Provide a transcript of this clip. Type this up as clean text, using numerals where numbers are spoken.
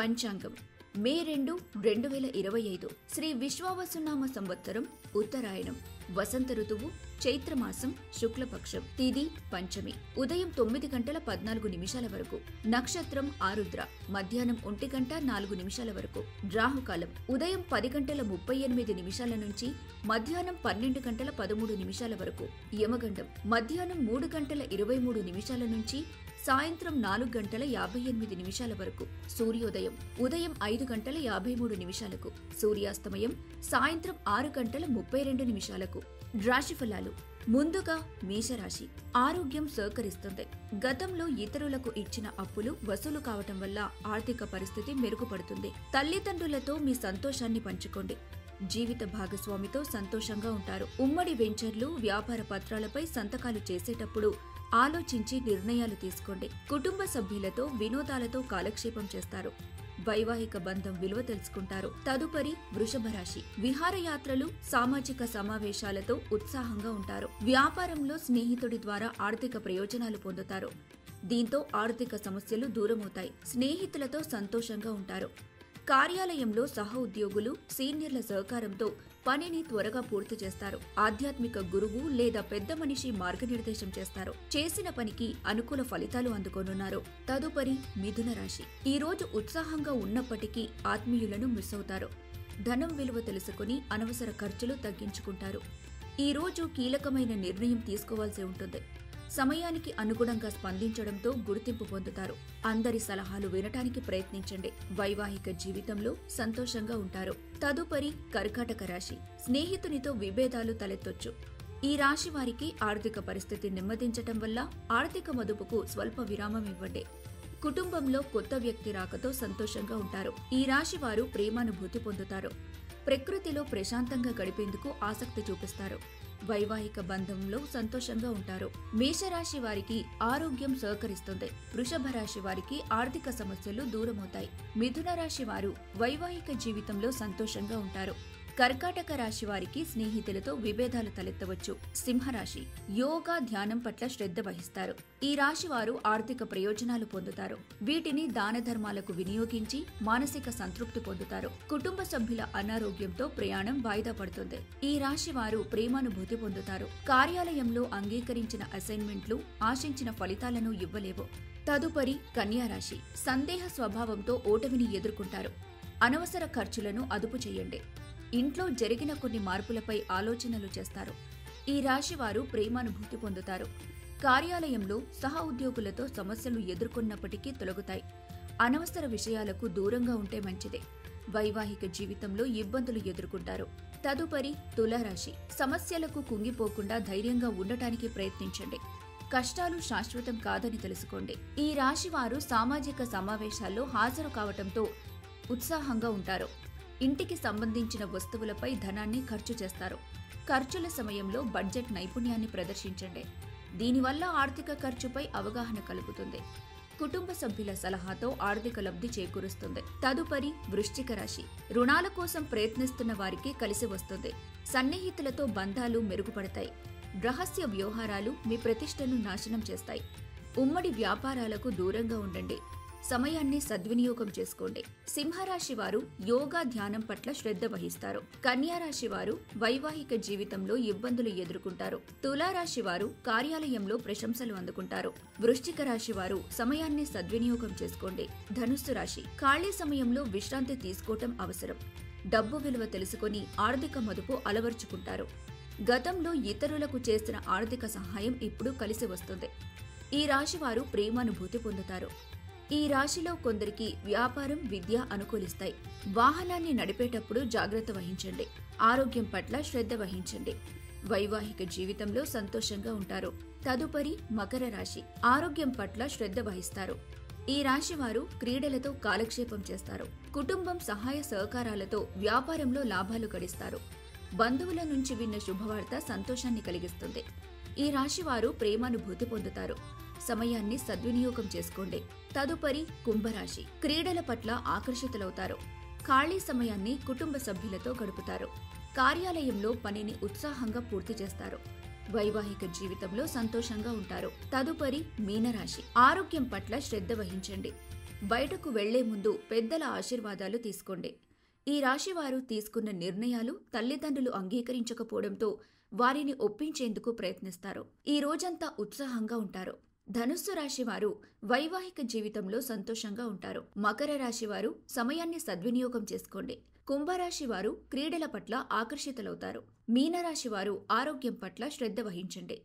పంచాంగం మే 2, 2025 శ్రీ విశ్వావసునామ సంవత్సరం ఉత్తరాయణం వసంత ఋతువు చైత్రమాసం శుక్లపక్షం తిథి పంచమి ఉదయం 9:14 వరకు నక్షత్రం ఆరుద్ర మధ్యాహ్నం 1:04 వరకు రాహుకాలం ఉదయం 10:38 నుంచి మధ్యాహ్నం 12:13 వరకు యమగండం మధ్యాహ్నం 3:23 నుంచి సాయంత్రం 4:58 వరకు సూర్యోదయం ఉదయం 5:53 సూర్యాస్తమయం సాయంత్రం 6:32 రాశిఫలాలు ముందుగా మేషరాశి ఆరోగ్యం సహకరిస్తుంది. గతంలో ఇతరులకు ఇచ్చిన అప్పులు వసూలు కావటం వల్ల ఆర్థిక పరిస్థితి మెరుగుపడుతుంది. తల్లిదండ్రులతో మీ సంతోషాన్ని పంచుకోండి. జీవిత భాగస్వామితో సంతోషంగా ఉంటారు. ఉమ్మడి వెంచర్లు వ్యాపార పత్రాలపై సంతకాలు చేసేటప్పుడు ఆలోచించి నిర్ణయాలు తీసుకోండి. కుటుంబ సభ్యులతో వినోదాలతో కాలక్షేపం చేస్తారు. వైవాహిక బంధం విలువ తెలుసుకుంటారు. తదుపరి వృషభ రాశి విహారయాత్రలు సామాజిక సమావేశాలతో ఉత్సాహంగా ఉంటారు. వ్యాపారంలో స్నేహితుడి ద్వారా ఆర్థిక ప్రయోజనాలు పొందుతారు. దీంతో ఆర్థిక సమస్యలు దూరమవుతాయి. స్నేహితులతో సంతోషంగా ఉంటారు. కార్యాలయంలో సహ ఉద్యోగులు సీనియర్ల సహకారంతో పనిని త్వరగా పూర్తి చేస్తారు. ఆధ్యాత్మిక గురువు లేదా పెద్ద మనిషి మార్గనిర్దేశం చేస్తారు. చేసిన పనికి అనుకూల ఫలితాలు అందుకోనున్నారు. తదుపరి మిథున రాశి ఈ రోజు ఉత్సాహంగా ఉన్నప్పటికీ ఆత్మీయులను మిస్ అవుతారు. ధనం విలువ తెలుసుకుని అనవసర ఖర్చులు తగ్గించుకుంటారు. ఈ రోజు కీలకమైన నిర్ణయం తీసుకోవాల్సి ఉంటుంది. సమయానికి అనుగుణంగా స్పందించడంతో గుర్తింపు పొందుతారు. అందరి సలహాలు వినటానికి ప్రయత్నించండి. వైవాహిక జీవితంలో సంతోషంగా ఉంటారు. తదుపరి కర్కాటక రాశి స్నేహితునితో విభేదాలు తలెత్తొచ్చు. ఈ రాశి వారికి ఆర్థిక పరిస్థితి నెమ్మదించటం వల్ల ఆర్థిక మదుపుకు స్వల్ప విరామం ఇవ్వండి. కుటుంబంలో కొత్త వ్యక్తి రాకతో సంతోషంగా ఉంటారు. ఈ రాశి వారు ప్రేమానుభూతి పొందుతారు. ప్రకృతిలో ప్రశాంతంగా గడిపేందుకు ఆసక్తి చూపిస్తారు. వైవాహిక బంధంలో సంతోషంగా ఉంటారు. మేషరాశి వారికి ఆరోగ్యం సహకరిస్తుంది. వృషభ రాశి వారికి ఆర్థిక సమస్యలు దూరమవుతాయి. మిథున రాశి వారు వైవాహిక జీవితంలో సంతోషంగా ఉంటారు. కర్కాటక రాశి వారికి స్నేహితులతో విభేదాలు తలెత్తవచ్చు. సింహరాశి యోగా ధ్యానం పట్ల శ్రద్ధ వహిస్తారు. ఈ రాశి వారు ఆర్థిక ప్రయోజనాలు పొందుతారు. వీటిని దాన ధర్మాలకు వినియోగించి మానసిక సంతృప్తి పొందుతారు. కుటుంబ సభ్యుల అనారోగ్యంతో ప్రయాణం వాయిదా పడుతుంది. ఈ రాశి వారు ప్రేమానుభూతి పొందుతారు. కార్యాలయంలో అంగీకరించిన అసైన్మెంట్లు ఆశించిన ఫలితాలను ఇవ్వలేవు. తదుపరి కన్యా రాశి సందేహ స్వభావంతో ఓటమిని ఎదుర్కొంటారు. అనవసర ఖర్చులను అదుపు చేయండి. ఇంట్లో జరిగిన కొన్ని మార్పులపై ఆలోచనలు చేస్తారు. ఈ రాశి వారు ప్రేమానుభూతి పొందుతారు. కార్యాలయంలో సహ ఉద్యోగులతో సమస్యలు ఎదుర్కొన్నప్పటికీ తొలగుతాయి. అనవసర విషయాలకు దూరంగా ఉంటే మంచిదే. వైవాహిక జీవితంలో ఇబ్బందులు ఎదుర్కొంటారు. తదుపరి తులారాశి సమస్యలకు కుంగిపోకుండా ధైర్యంగా ఉండటానికి ప్రయత్నించండి. కష్టాలు శాశ్వతం కాదని తెలుసుకోండి. ఈ రాశి వారు సామాజిక సమావేశాల్లో హాజరు కావటంతో ఉత్సాహంగా ఉంటారు. ఇంటికి సంబంధించిన వస్తువులపై ధనాన్ని ఖర్చు చేస్తారు. ఖర్చుల సమయంలో బడ్జెట్ నైపుణ్యాన్ని ప్రదర్శించండి. దీనివల్ల ఆర్థిక ఖర్చుపై అవగాహన కలుగుతుంది. కుటుంబ సభ్యుల సలహాతో ఆర్థిక లబ్ధి చేకూరుస్తుంది. తదుపరి వృశ్చిక రాశి రుణాల కోసం ప్రయత్నిస్తున్న వారికి కలిసి వస్తుంది. సన్నిహితులతో బంధాలు మెరుగుపడతాయి. రహస్య వ్యవహారాలు మీ ప్రతిష్టను నాశనం చేస్తాయి. ఉమ్మడి వ్యాపారాలకు దూరంగా ఉండండి. సమయాన్ని సద్వినియోగం చేసుకోండి. సింహరాశి వారు యోగా ధ్యానం పట్ల శ్రద్ధ వహిస్తారు. కన్యా రాశి వారు వైవాహిక జీవితంలో ఇబ్బందులు ఎదుర్కొంటారు. తులారాశి వారు కార్యాలయంలో ప్రశంసలు అందుకుంటారు. వృశ్చిక రాశి వారు సమయాన్ని సద్వినియోగం చేసుకోండి. ధనుస్సు రాశి ఖాళీ సమయంలో విశ్రాంతి తీసుకోవటం అవసరం. డబ్బు విలువ తెలుసుకొని ఆర్థిక మదుపు అలవర్చుకుంటారు. గతంలో ఇతరులకు చేసిన ఆర్థిక సహాయం ఇప్పుడు కలిసి వస్తుంది. ఈ రాశి వారు ప్రేమానుభూతి పొందుతారు. ఈ రాశిలో కొందరికి వ్యాపారం విద్య అనుకూలిస్తాయి. వాహనాన్ని నడిపేటప్పుడు జాగ్రత్త వహించండి. ఆరోగ్యం పట్ల శ్రద్ధ వహించండి. వైవాహిక జీవితంలో సంతోషంగా ఉంటారు. తదుపరి మకర రాశి ఆరోగ్యం పట్ల శ్రద్ధ వహిస్తారు. ఈ రాశి వారు క్రీడలతో కాలక్షేపం చేస్తారు. కుటుంబం సహాయ సహకారాలతో వ్యాపారంలో లాభాలు గడిస్తారు. బంధువుల నుంచి విన్న శుభవార్త సంతోషాన్ని కలిగిస్తుంది. ఈ రాశి వారు ప్రేమానుభూతి పొందుతారు. సమయాన్ని సద్వినియోగం చేసుకోండి. తదుపరి కుంభరాశి క్రీడల పట్ల ఆకర్షితులవుతారు. ఖాళీ సమయాన్ని కుటుంబ సభ్యులతో గడుపుతారు. కార్యాలయంలో పనిని ఉత్సాహంగా పూర్తి చేస్తారు. వైవాహిక జీవితంలో సంతోషంగా ఉంటారు. తదుపరి మీనరాశి ఆరోగ్యం పట్ల శ్రద్ధ వహించండి. బయటకు వెళ్లే ముందు పెద్దల ఆశీర్వాదాలు తీసుకోండి. ఈ రాశివారు తీసుకున్న నిర్ణయాలు తల్లిదండ్రులు అంగీకరించకపోవడంతో వారిని ఒప్పించేందుకు ప్రయత్నిస్తారు. ఈ రోజంతా ఉత్సాహంగా ఉంటారు. ధనుస్సు రాశివారు వైవాహిక జీవితంలో సంతోషంగా ఉంటారు. మకర రాశివారు సమయాన్ని సద్వినియోగం చేసుకోండి. కుంభరాశివారు క్రీడల పట్ల ఆకర్షితులవుతారు. మీనరాశివారు ఆరోగ్యం పట్ల శ్రద్ధ వహించండి.